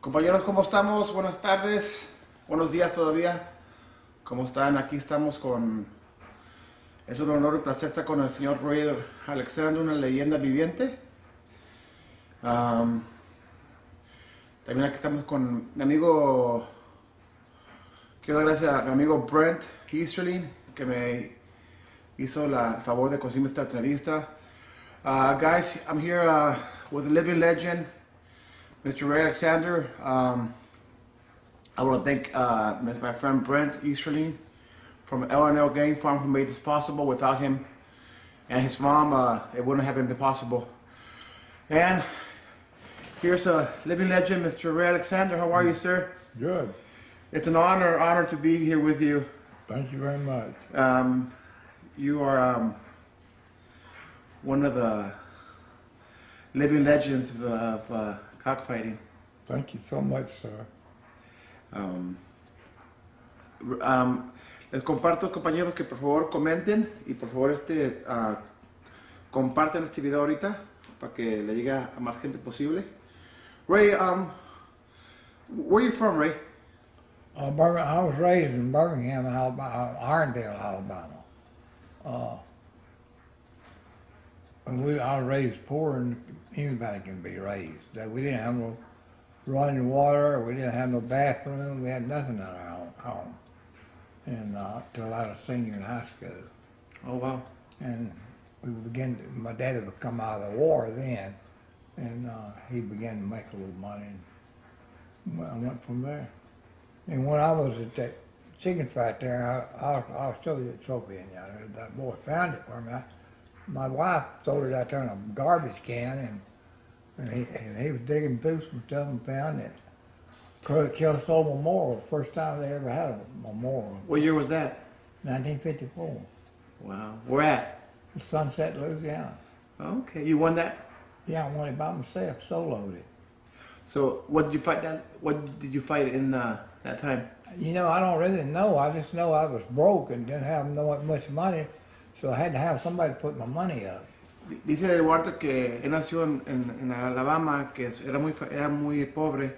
Compañeros, ¿cómo estamos? Buenas tardes, buenos días todavía. ¿Cómo están? Aquí estamos con... Es un honor y placer estar con el señor Ray Alexander, una leyenda viviente. También aquí estamos con mi amigo... Quiero dar gracias a mi amigo Brent Easterling, que me hizo el favor de conseguirme esta entrevista. Guys, I'm here with a living legend, Mr. Ray Alexander. I want to thank my friend Brent Easterling from L&L Game Farm who made this possible. Without him and his mom, it wouldn't have been possible. And here's a living legend, Mr. Ray Alexander. How are you, sir? Good. It's an honor to be here with you. Thank you very much. You are one of the living legends of cockfighting. Thank you so much, sir. Les comparto, compañeros, que por favor comenten y por favor comparten este video ahorita para que le llegue a más gente posible. Ray, where are you from, Ray? I was raised in Birmingham, Alabama, Irondale, Alabama. I was raised poor, and anybody can be raised. We didn't have no running water, we didn't have no bathroom, we had nothing in our own home. And till I was a senior in high school. Oh, wow. And my daddy would come out of the war then, and he began to make a little money, and I went from there. And when I was at that chicken fight there, I'll show you the trophy in there. That boy found it for me. My wife threw it out there in a garbage can, and he was digging through some stuff and found it. Kelso Memorial, first time they ever had a memorial. What year was that? 1954. Wow. Where at? Sunset, Louisiana. Okay. You won that? Yeah, I won it by myself, soloed it. So what did you fight then? What did you fight in that time? You know, I don't really know. I just know I was broke and didn't have much money, so I had to have somebody to put my money up. Dice Eduardo que él nació en Alabama, que era muy pobre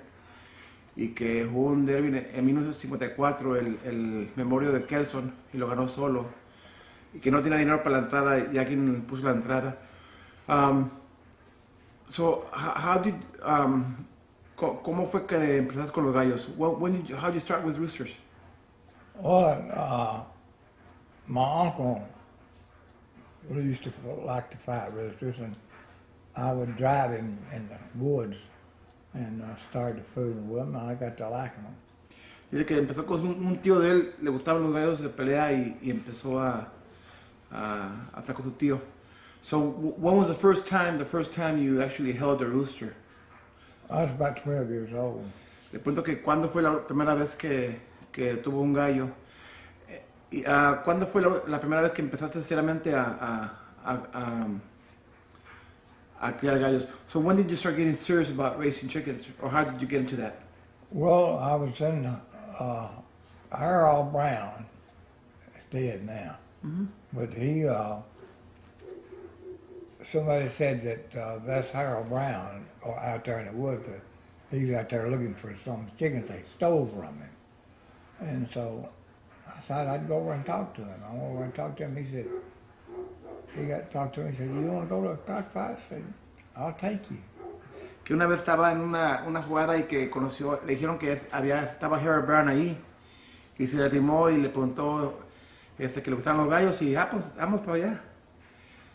y que jugó un derby en 1954, el Memorial de Kelson, y lo ganó solo. Y que no tenía dinero para la entrada y alguien puso la entrada. So, how did... ¿Cómo fue que empezaste con los gallos? How did you start with roosters? Well, my uncle used to like to fight roosters, and I would drive him in the woods and started fooling with them, and I got to liking them. Dice que empezó con un tío de él, le gustaban los gallos de pelea y empezó a estar con su tío. So, when was the first time you actually held a rooster? I was about 12 years old. Le pregunto que cuándo fue la primera vez que tuvo un gallo. ¿Cuándo fue la primera vez que empezaste sinceramente a criar gallos? So when did you start getting serious about raising chickens, or how did you get into that? Well, I was in Harold Brown. He's dead now. Mm-hmm. But he, somebody said that that's Harold Brown out there in the woods. He's out there looking for some chickens they stole from him. And so I said I'd go over and talk to him. I went over and talked to him. He said, he got to talk to me. He said, you want to go to a cockfight? I said, I'll take you. Que una vez estaba en una jugada y que conoció, le dijeron que estaba Harold Brown ahí. Y se le arrimó y le preguntó que le gustaban los gallos y pues vamos para allá.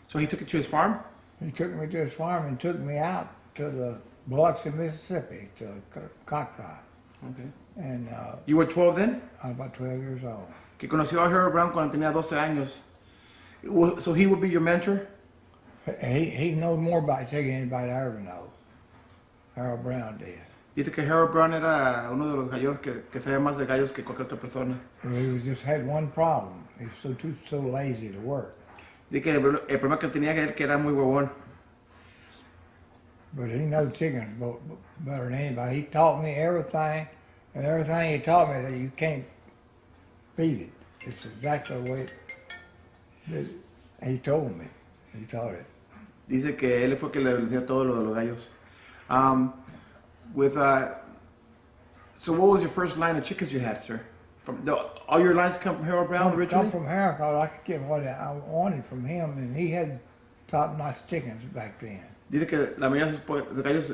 So he took it to his farm? He took me to his farm and took me out to the Biloxi, Mississippi, to a cockfight. Okay. And You were 12 then? I was about 12 years old. Que conoció a Harold Brown cuando tenía 12 años. So he would be your mentor? He knows more about chicken than anybody I ever know. Harold Brown did. Dice que Harold Brown era uno de los gallos que sabía más de gallos que cualquier otra persona. He just had one problem. He was so lazy to work. Dice que el problema que tenía que era muy huevón. But he knows chickens better than anybody. He taught me everything, and everything he taught me that you can't beat it. It's exactly the way he told me. He taught it. Dice que él fue que le enseñó todo lo de los gallos. So what was your first line of chickens you had, sir? All your lines come from Harold Brown originally? Come from Harold, because I could get what I wanted from him, and he had top-notch chickens back then. Dice que la mayoría de los gallos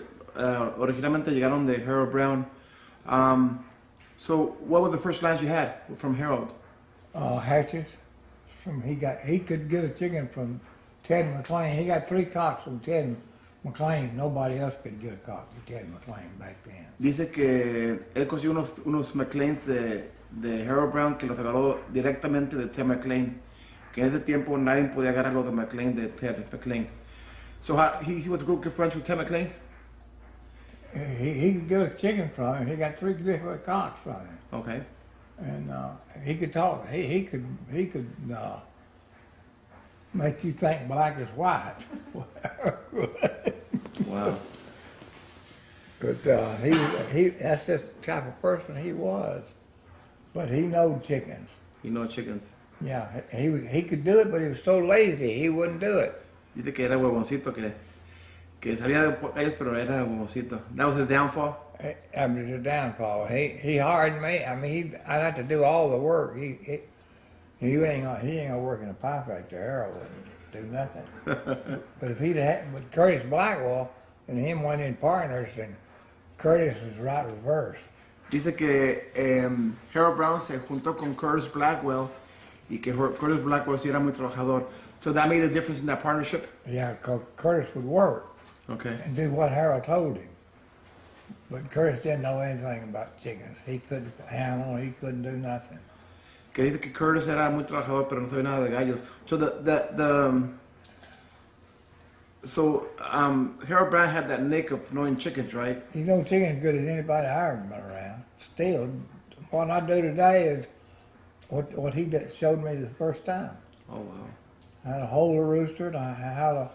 originalmente llegaron de Harold Brown. So what were the first lines you had from Harold? Hatches. He could get a chicken from Ted McLean. He got 3 cocks from Ted McLean. Nobody else could get a cock from Ted McLean back then. Dice que él consiguió unos McLeans de Harold Brown que los agarró directamente de Ted McLean. Que en ese tiempo nadie podía agarrar los de McLean de Ted McLean. So he was good friends with Ted McLean? He could get a chicken from him. He got 3 different cocks from him. Okay. And he could talk. He could make you think black is white. Wow. But that's just the type of person he was. But he knowed chickens. You know chickens. Yeah, he could do it, but he was so lazy, he wouldn't do it. Dice que era huevoncito, que sabía de gallos, pero era huevoncito. That was his downfall? After the downfall, he hired me. I mean, I'd have to do all the work. He ain't gonna work in a pipe factory. Harold wouldn't do nothing. But if he'd had with Curtis Blackwell and him went in partners, and Curtis was right reverse. Dice que Harold Brown se juntó con Curtis Blackwell y que Curtis Blackwell sí era muy trabajador. So that made a difference in that partnership? Yeah, 'cause Curtis would work. Okay. And do what Harold told him. But Curtis didn't know anything about chickens. He couldn't handle, he couldn't do nothing. Que dice que Curtis era muy trabajador, pero no sabía nada de gallos. So Harold Brown had that nick of knowing chickens, right? He knows chickens good as anybody I ever been around. Still, what I do today is what he showed me the first time. Oh, wow. How to hold a rooster, and how to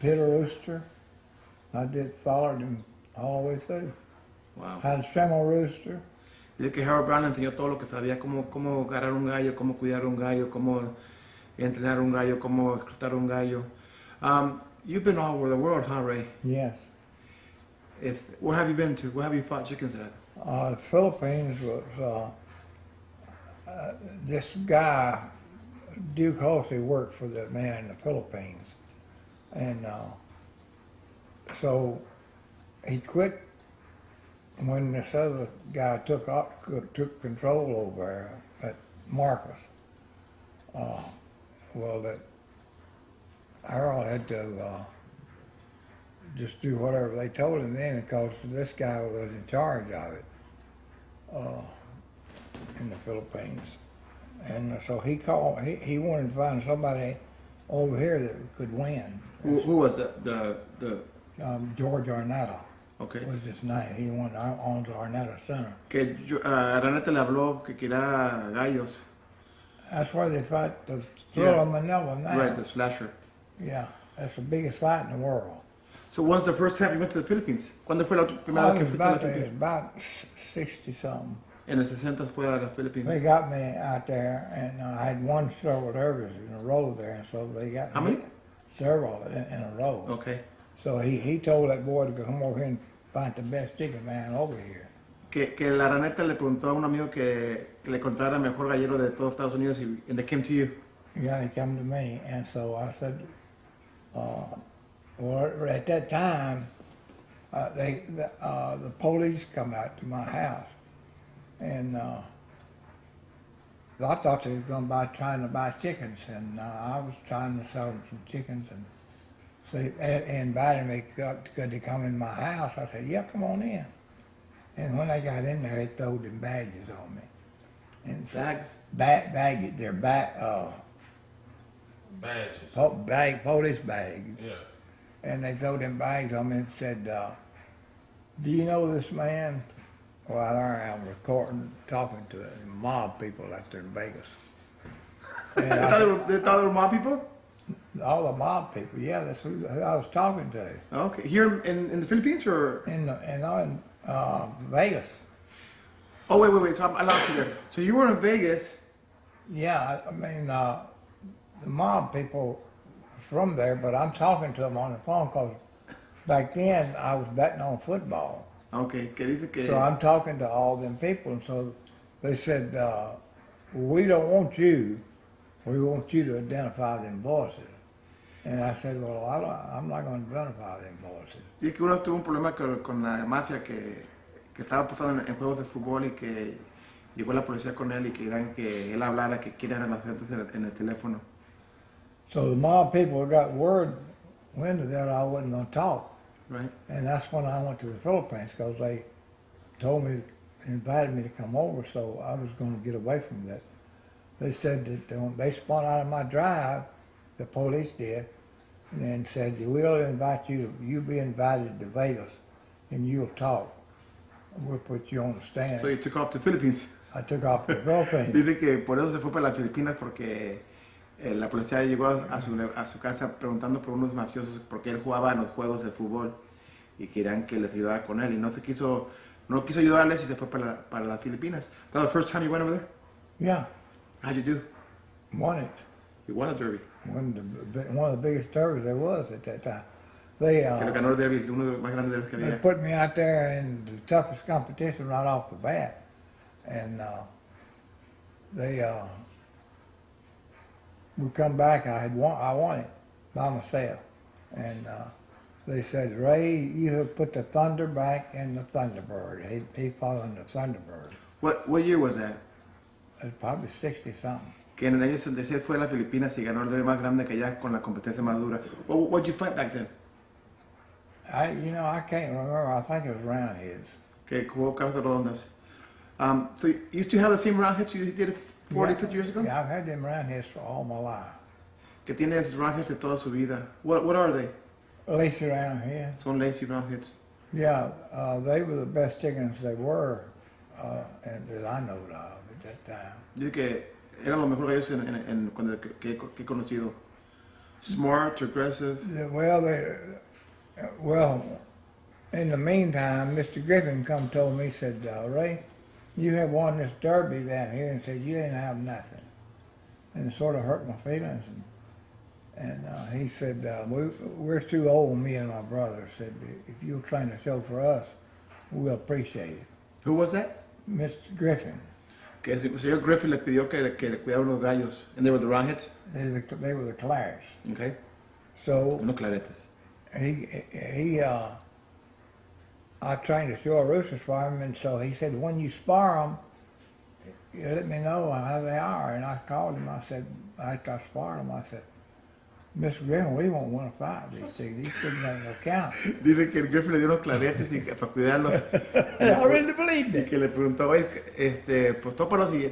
pit a rooster. I followed him all the way through. Wow. How to trim a rooster. Dice que Harold Brown le enseñó todo lo que sabía, cómo agarrar un gallo, cómo cuidar un gallo, cómo entrenar un gallo, cómo escrutar un gallo. You've been all over the world, huh, Ray? Yes. Where have you been to? Where have you fought chickens at? The Philippines was, this guy, Duke Halsey, worked for the man in the Philippines. And so he quit when this other guy took control over there at Marcus. That Harold had to just do whatever they told him then, because this guy was in charge of it in the Philippines. And so he wanted to find somebody over here that could win. Who was the George Arnetta. Okay. Was his name. He went on to Arnetta Center. Que Araneta le habló que quería gallos. That's where they fight the Thriller Manila now. Right, the slasher. Yeah, that's the biggest fight in the world. So when's the first time you went to the Philippines? ¿Cuándo fue la primera vez que fuiste a la It was Philippines? about 60-something. En el 60 fue a las Philippines. They got me out there, and I had won several derbies in a row there, and so they got How many? Several in a row. Okay. So he told that boy to come over here and find the best chicken man over here. Que la Araneta le preguntó a un amigo que le encontrara el mejor gallero de todos Estados Unidos and they came to you. Yeah, he came to me, and so I said, well, at that time, the police come out to my house, and I thought they was trying to buy chickens, and I was trying to sell them some chickens, and so they invited me to come in my house. I said, yeah, come on in. And when I got in there, they threw them badges on me. And Bags? Badges, they're Badges. police bags. Yeah. And they threw them bags on me and said, do you know this man? Well, there I am recording, talking to mob people out there in Vegas. And They thought they were mob people? all the mob people, yeah, that's who I was talking to. Okay. Here in the Philippines or? In Vegas. Oh, wait. So I lost you there. So you were in Vegas. Yeah, I mean, the mob people from there, but I'm talking to them on the phone because back then I was betting on football. Okay, que dice que... So I'm talking to all them people, and so they said, we don't want you, we want you to identify them voices. And I said, well, I'm not going to identify them voices. Dice que uno tuvo un problema con la mafia que estaba pasando en juegos de fútbol y que llegó la policía con él y que querían que él hablara, que quieren a las gentes en el teléfono. So the mob people got word into that I wasn't going to talk. Right. And that's when I went to the Philippines, because they told me, invited me to come over, so I was going to get away from that. They said that they spun out of my drive, the police did, and then said, we'll invite you, you'll be invited to Vegas, and you'll talk. We'll put you on the stand. So you took off to the Philippines. I took off to the Philippines. Dice que por eso se fue para las Filipinas porque la policía llegó a su casa preguntando por unos mafiosos porque él jugaba en los juegos de fútbol y querían que les ayudara con él y no quiso ayudarles y se fue para las Filipinas. That was the first time you went over there? Yeah. How'd you do? Won it. You won a derby. One of the biggest derbies there was at that time. They Que lo ganó el derby, uno de los más grandes derbis que they había. put me out there in the toughest competition right off the bat, and we come back. I won it by myself, and they said, Ray, you have put the Thunder back in the Thunderbird. He fought in the Thunderbird. What year was that? It was probably 60 something. Que en el año 66 fue a las Filipinas y ganó el derby más grande que allá con la competencia más dura. What'd you fight back then? I can't remember. I think it was roundheads. Que jugó cabezas redondas. So you used to have the same roundheads you did 40, 50 years ago? Yeah, I've had them roundheads for all my life. Que tiene esos roundheads de toda su vida. What are they? Lacy roundheads. Son lazy roundheads. Yeah, they were the best chickens they were, and that I know of at that time. Dice que eran los mejores gallos cuando que he conocido. Smart, aggressive. Well, in the meantime, Mr. Griffin told me, said, Ray, you have won this derby down here, and said you didn't have nothing. And it sort of hurt my feelings. And he said, we're too old, me and my brother. Said, if you'll train a show for us, we'll appreciate it. Who was that? Mr. Griffin. Que el señor Griffin le pidió que le cuidara los gallos. And they were the roundheads? They were the clarets. Okay. So Unos claretes. I trained a show of roosters for him, and so he said, when you spar them, you let me know how they are. And I called him. I said, after I sparred them, I said, Mr. Griffin, we won't want to fight these chickens. These chickens ain't no count. Dice que el Griffin le dio unos claretes para cuidarlos. I really believed Y it. que le preguntó, oye, pues tópalos y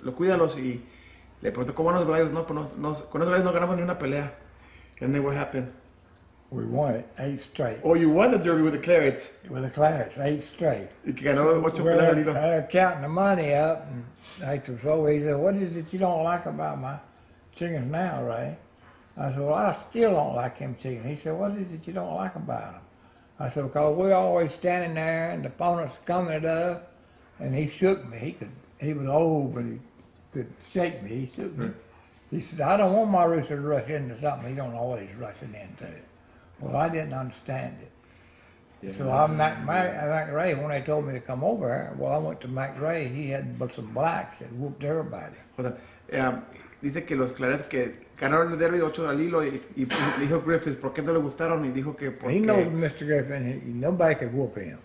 los cuídalos. Y le preguntó, ¿cómo van los gallos? No, pues con esos gallos no ganamos ni una pelea. And then what happened? We won it 8 straight. Oh, you won the derby with the clarets. With the clarets, 8 straight. Y que ganó 8 peleas al hilo. They're counting the money up, and after so he said, what is it you don't like about my chickens now, Ray? I said, well, I still don't like him chickens. He said, what is it you don't like about them? I said, because we're always standing there, and the opponent's coming at us, and he shook me. He was old, but he could shake me. He shook me. He said, I don't want my rooster to rush into something he don't know what he's rushing into. Well, I didn't understand it. Yeah. So I Mac Ray, when they told me to come over here, well, I went to Mac Ray. He had some blacks that whooped everybody. Dice que los claretes que ganaron el derby 8 al hilo y le dijo Griffith por qué no le gustaron y dijo que He knows Mr. Griffin, nobody could whoop him.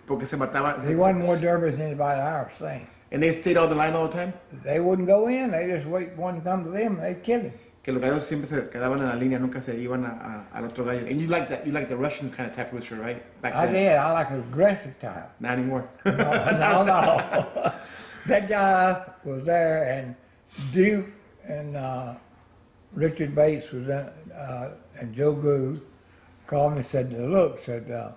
Porque se mataba. He won more derbies than anybody I ever seen. And they stayed on the line all the time? They wouldn't go in. They just wait one to come to them and they'd kill him. Que los gallos siempre se quedaban en la línea, nunca se iban al otro gallo. And you like that? You like the Russian kind of type rooster, right? Back I then. did. I like an aggressive type. Not anymore. No. That guy was there, and Duke and Richard Bates was in, and Joe Goode called me and said, look, they're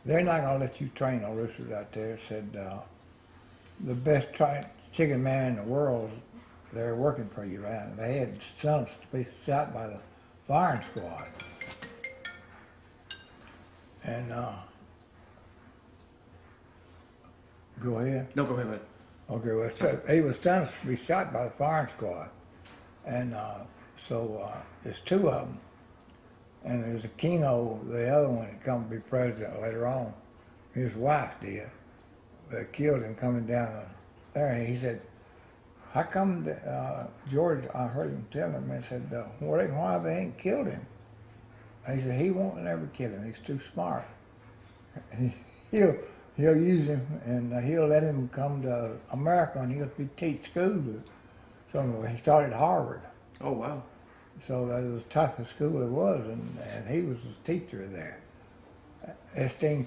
not going to let you train no roosters out there. Said, the best chicken man in the world, they're working for you right now. They had sons to be shot by the firing squad. And, go ahead. No, go ahead. Okay, well, he was sentenced to be shot by the firing squad. And so there's 2 of them. And there's a Keno, the other one, that come to be president later on. his wife did. They killed him coming down there, and he said, how come George, I heard him tell him, and said, why they ain't killed him? And he said, he won't never kill him, he's too smart. He'll use him, and he'll let him come to America, and he'll teach school. So he started Harvard. Oh, wow. So that was the toughest school it was, and he was the teacher there. Esteem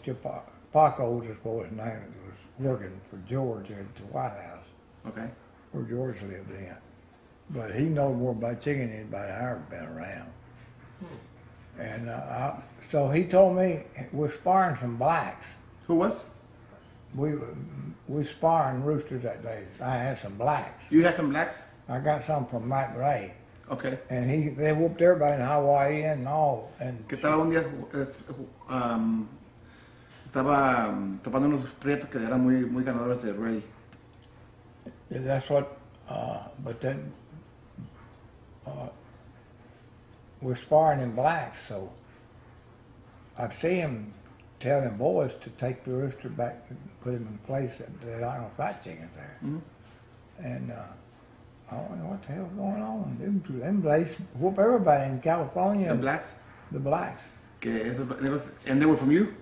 Paco was his boy's name, was working for George at the White House. Okay. Where George lived in. But he know more about chicken than anybody I ever been around. And so he told me we're sparring some blacks. Who was? We sparring roosters that day. I had some blacks. You had some blacks? I got some from Mike Ray. Okay. And they whooped everybody in Hawaii and all. And Que estaba un día, estaba topando unos prietos que eran muy ganadores de Ray. that's what, but then we're sparring in blacks, so I'd see him tell them boys to take the rooster back and put him in place that there aren't no fried chickens there. Mm-hmm. And I don't know what the hell's going on. Them blacks whoop everybody in California. The blacks? The blacks. And they were from you?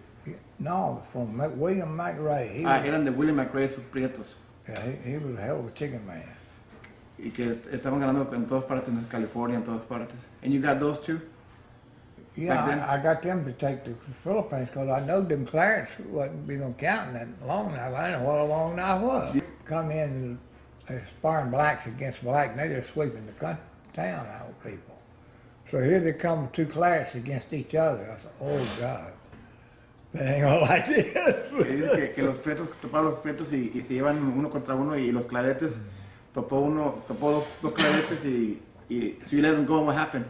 No, from William McRae. Eran de William McRae, sus prietos. Yeah, he was a hell of a chicken man. Y que estaban ganando en todas partes, en California, en todas partes. And you got those too? Yeah, I got them to take to the Philippines because I know them clarets wasn't be no counting that long enough. I didn't know what a long enough was. Come in and sparring blacks against black, and they're just sweeping the town out with people. So here they come two clarets against each other. I said, oh God, they ain't gonna like this. Que los prietos topaban los prietos y se llevan uno contra uno y los claretes topó dos claretes y so you let them go and what happened?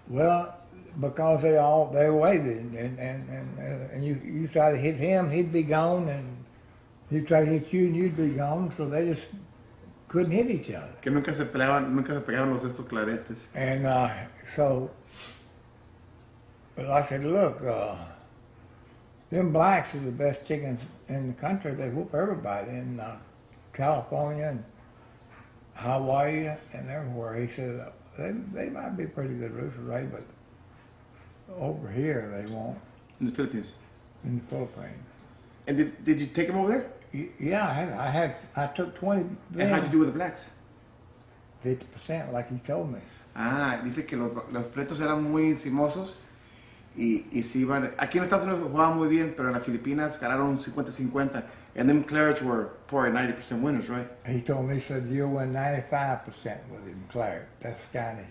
Well, because they waited, and you try to hit him, he'd be gone, and he'd try to hit you, and you'd be gone. So they just couldn't hit each other. Que nunca se pegaban los esos claretes. And but I said, look, them blacks are the best chickens in the country. They whoop everybody in California and Hawaii and everywhere. He said, they might be pretty good rooster, Ray, but over here they won't. In the Philippines? In the Philippines. And did you take them over there? Yeah, I took 20. And how'd you do with the blacks? 50%, like he told me. Dice que los pretos eran muy encimosos y se iban. Aquí en Estados Unidos jugaban muy bien, pero en las Filipinas ganaron 50-50. And them clarets were probably 90% winners, right? He told me, he said, you'll win 95% with him claret. That's kind of